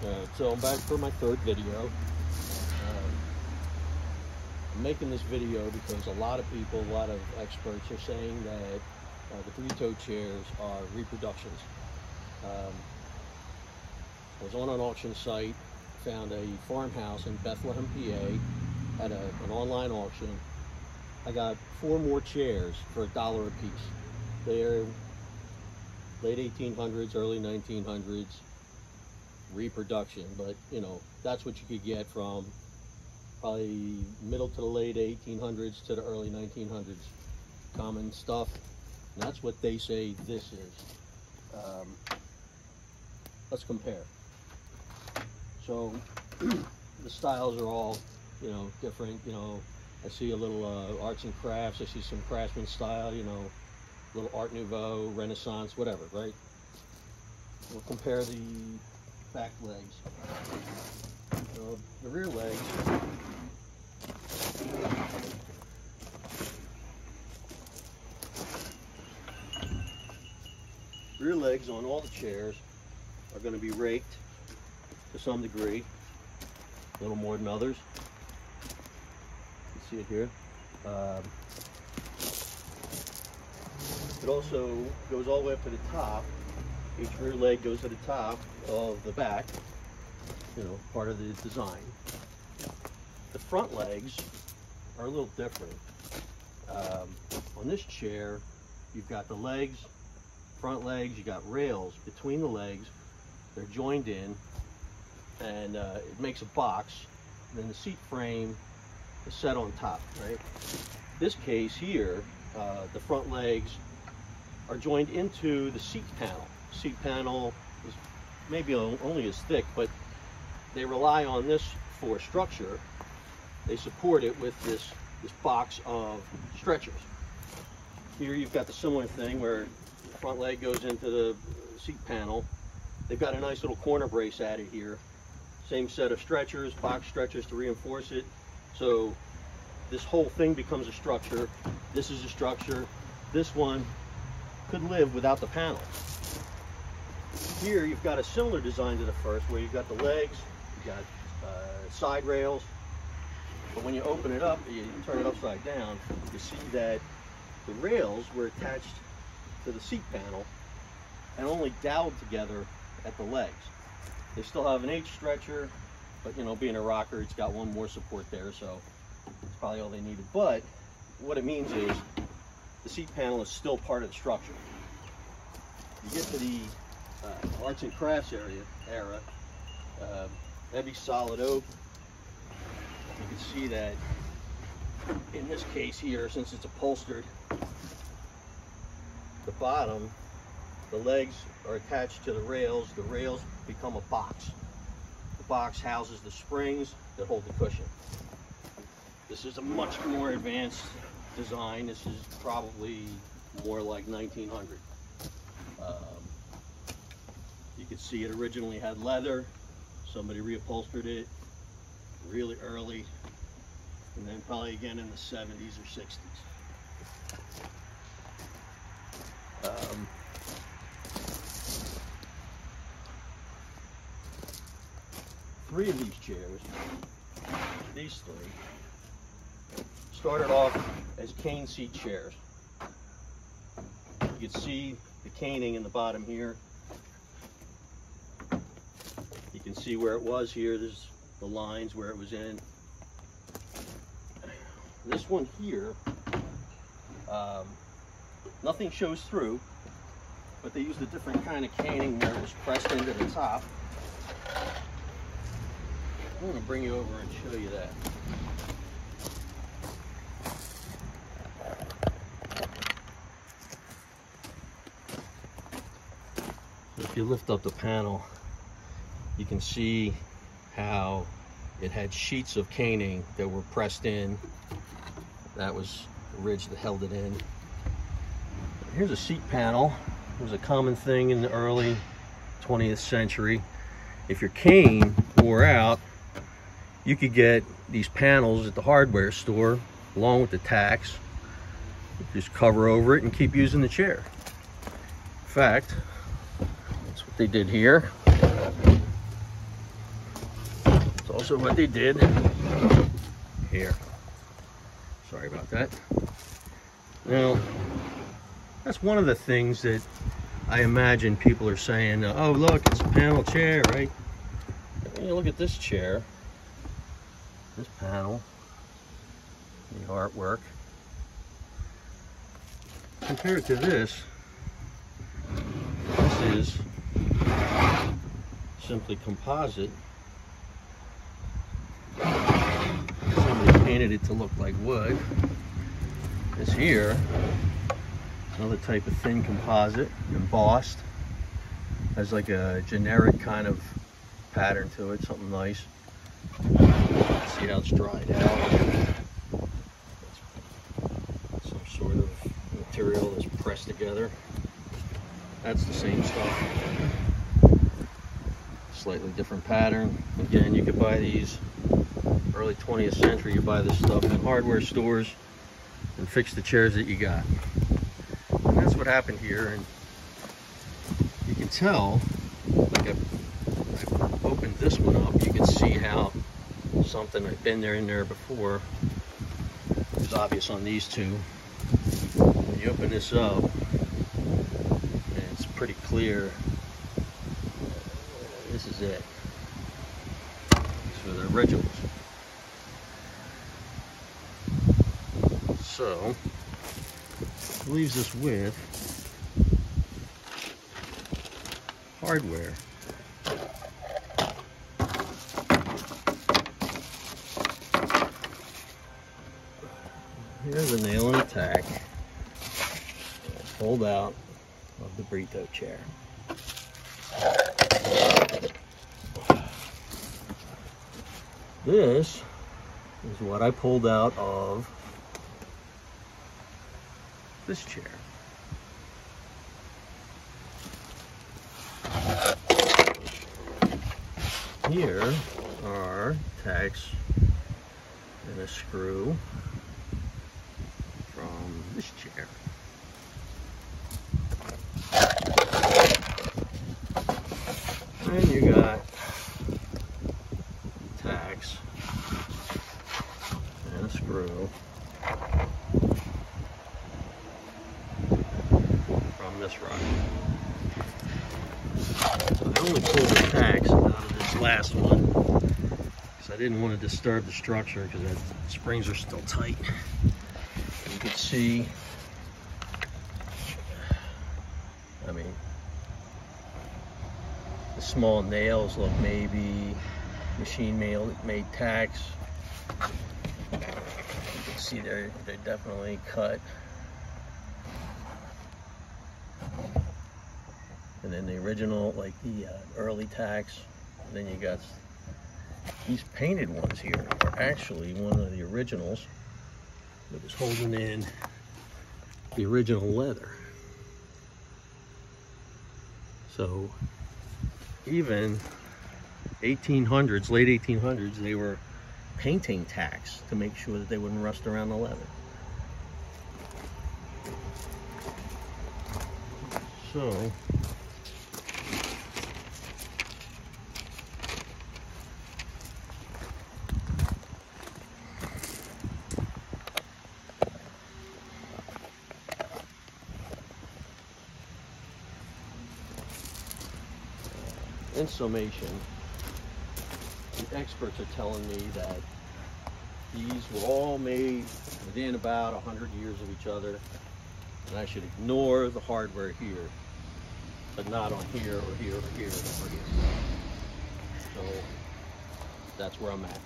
So I'm back for my third video. I'm making this video because a lot of people, a lot of experts are saying that the Brito chairs are reproductions. I was on an auction site, found a farmhouse in Bethlehem, PA, at an online auction. I got 4 more chairs for $1 a piece. They're late 1800s, early 1900s reproduction, but you know, that's what you could get from probably middle to the late 1800s to the early 1900s. Common stuff, and that's what they say this is. Let's compare. So the styles are all, you know, different. You know, I see a little arts and crafts. I see some craftsman style, you know, a little Art Nouveau, Renaissance, whatever, right? We'll compare the back legs. The rear legs, on all the chairs are going to be raked to some degree, a little more than others. You can see it here. It also goes all the way up to the top. Each rear leg goes to the top of the back, you know, part of the design. The front legs are a little different. On this chair, you've got the legs, front legs, you got rails between the legs. They're joined in, and it makes a box. And then the seat frame is set on top, right? This case here, the front legs are joined into the seat panel. Seat panel is maybe only as thick, but they rely on this for structure. They support it with this box of stretchers. Here you've got the similar thing where the front leg goes into the seat panel. They've got a nice little corner brace added here. Same set of stretchers, box stretchers to reinforce it. So this whole thing becomes a structure. This is a structure. This one could live without the panel. Here you've got a similar design to the first, where you've got the legs, you've got side rails, but when you open it up, you turn it upside down, you see that the rails were attached to the seat panel and only doweled together at the legs. They still have an H stretcher, but you know, being a rocker, it's got one more support there, so it's probably all they needed. But what it means is the seat panel is still part of the structure. You get to the arts and crafts era, heavy solid oak. You can see that in this case here, since it's upholstered, the bottom, the legs are attached to the rails become a box. The box houses the springs that hold the cushion. This is a much more advanced design. This is probably more like 1900. You can see it originally had leather. Somebody reupholstered it really early, and then probably again in the 70s or 60s. 3 of these chairs, these 3, started off as cane seat chairs. You can see the caning in the bottom here. You can see where it was here. There's the lines where it was in. This one here, nothing shows through, but they used a different kind of caning where it was pressed into the top. I'm going to bring you over and show you that. So if you lift up the panel, you can see how it had sheets of caning that were pressed in. That was the ridge that held it in. Here's a seat panel. It was a common thing in the early 20th century. If your cane wore out, you could get these panels at the hardware store along with the tacks. Just cover over it and keep using the chair. In fact, that's what they did here. also what they did here. Sorry about that. Now, that's one of the things that I imagine people are saying, oh look, it's a panel chair, right? When you look at this chair, this panel, the artwork, compared to this is simply composite. Somebody painted it to look like wood. This here, another type of thin composite, embossed. Has like a generic kind of pattern to it, something nice. See how it's dried out. Some sort of material that's pressed together. That's the same stuff. Slightly different pattern. Again, you could buy these early 20th century. You buy this stuff in hardware stores and fix the chairs that you got. And that's what happened here. And you can tell, like I've opened this one up, you can see how something I've been there in there before is obvious on these two. When you open this up, and it's pretty clear. This is it. These are the originals. So, leaves us with hardware. Here's a nail and a tack pulled out of the Brito chair. This is what I pulled out of this chair. Here are tacks and a screw from this chair. And you got tacks and a screw from this rod. So I only pulled the tacks out of this last one because I didn't want to disturb the structure because the springs are still tight. You can see, I mean, the small nails look maybe machine made tacks. You can see they're definitely cut. And then the original, like the early tacks. And then you got these painted ones here are actually one of the originals that was holding in the original leather. So even 1800s, late 1800s, they were painting tacks to make sure that they wouldn't rust around the leather. So in summation, the experts are telling me that these were all made within about 100 years of each other, and I should ignore the hardware here, but not on here or here or here or here. So that's where I'm at.